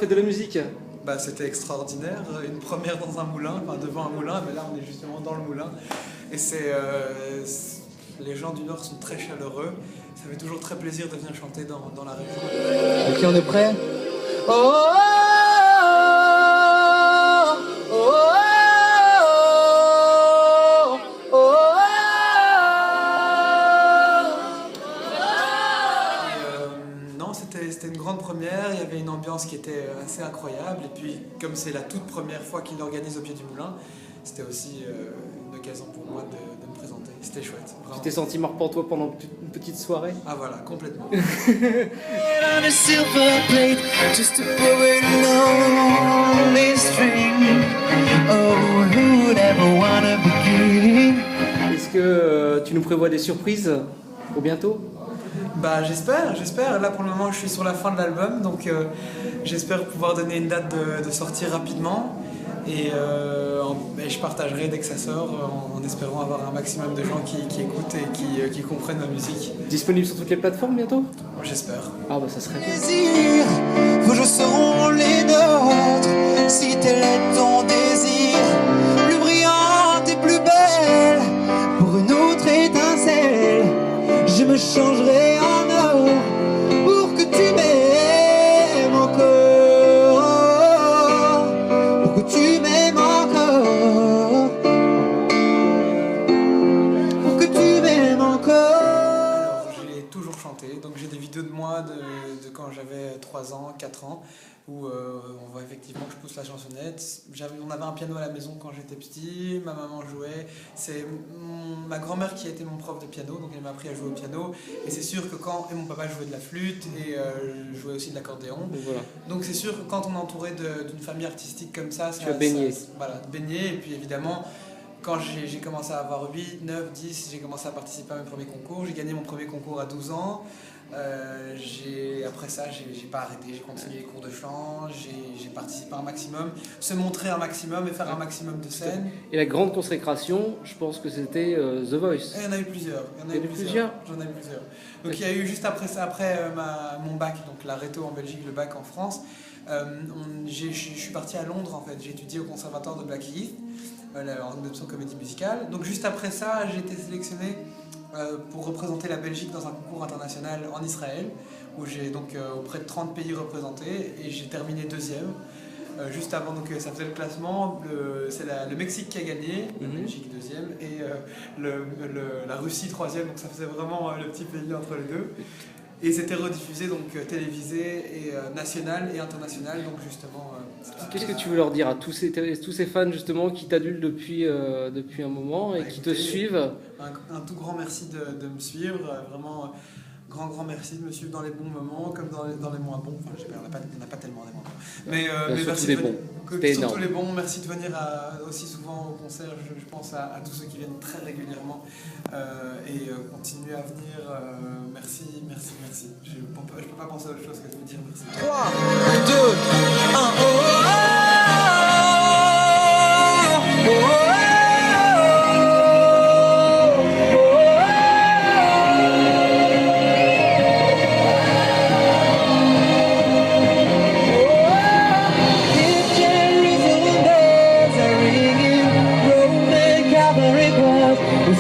fête de la musique? Bah, c'était extraordinaire, une première dans un moulin, enfin devant un moulin, mais là on est justement dans le moulin. Et les gens du Nord sont très chaleureux, ça fait toujours très plaisir de venir chanter dans la région. Ok, on est prêt? Non, c'était une grande première, il y avait une ambiance qui était assez incroyable. Et puis, comme c'est la toute première fois qu'il l'organise au pied du moulin, c'était aussi une occasion pour moi de me présenter. C'était chouette. Vraiment. Tu t'es senti Marc-Pantois pendant une petite soirée? Ah voilà, complètement. Est-ce que tu nous prévois des surprises pour bientôt? Bah j'espère. Là pour le moment je suis sur la fin de l'album, donc j'espère pouvoir donner une date de sortie rapidement. Et je partagerai dès que ça sort, en espérant avoir un maximum de gens qui écoutent et qui comprennent ma musique. Disponible sur toutes les plateformes bientôt? J'espère. Ah bah ça serait bien. Vos jours seront les nôtres, si tel est ton désir, plus brillante et plus belle, pour une autre étincelle, je me changerai en or, pour que tu m'aimes encore, pour que tu m'aimes encore, pour que tu m'aimes encore. Alors j'ai toujours chanté, donc j'ai des vidéos de moi de quand j'avais 3 ans, 4 ans, où on voit effectivement que je pousse la chansonnette. On avait un piano à la maison quand j'étais petit, ma maman jouait, c'est ma grand-mère qui a été mon prof de piano, donc elle m'a appris à jouer au piano, et c'est sûr que et mon papa jouait de la flûte, et jouait aussi de l'accordéon, Voilà. donc c'est sûr que quand on est entouré d'une famille artistique comme ça, Tu as baigné. Voilà, baigné, et puis évidemment, quand j'ai commencé à avoir 8, 9, 10, j'ai commencé à participer à mes premiers concours, j'ai gagné mon premier concours à 12 ans. Après ça, j'ai pas arrêté, j'ai continué les cours de chant, j'ai participé un maximum, se montrer un maximum et faire un maximum de scènes. Et la grande consécration, je pense que c'était The Voice. Et il y en a eu plusieurs. Il y en a eu plusieurs. J'en ai eu plusieurs. Donc il y a eu juste après ça, après mon bac, donc la réto en Belgique, le bac en France, je suis parti à Londres en fait, j'ai étudié au conservatoire de Blackheath, en option comédie musicale. Donc juste après ça, j'ai été sélectionné pour représenter la Belgique dans un concours international en Israël, où j'ai donc auprès de 30 pays représentés, et j'ai terminé deuxième. Juste avant, donc ça faisait le classement, c'est le Mexique qui a gagné, la Belgique deuxième, et la Russie troisième, donc ça faisait vraiment le petit pays entre les deux. Et c'était rediffusé, donc télévisé, et national et international, donc justement... Qu'est-ce que tu veux leur dire à tous ces fans justement qui t'adulent depuis un moment et qui te suivent? Un tout grand merci de me suivre, vraiment grand merci de me suivre dans les bons moments comme dans les moins bons. Enfin, on n'a pas tellement des moins bons. Mais merci les bons. Surtout les bons, merci de venir aussi souvent au concert. Je pense à tous ceux qui viennent très régulièrement et continuez à venir. Merci. Je ne peux pas penser à autre chose que de vous dire merci. 3, 2, 1,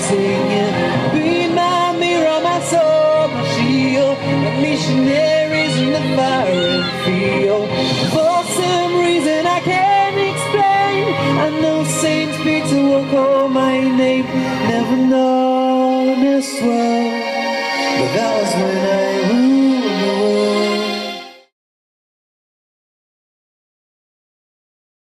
singing, be my mirror, my soul, my shield, my missionaries in the fire and field. For some reason I can't explain, I know Saint Peter will call my name. Never known this well, but that was when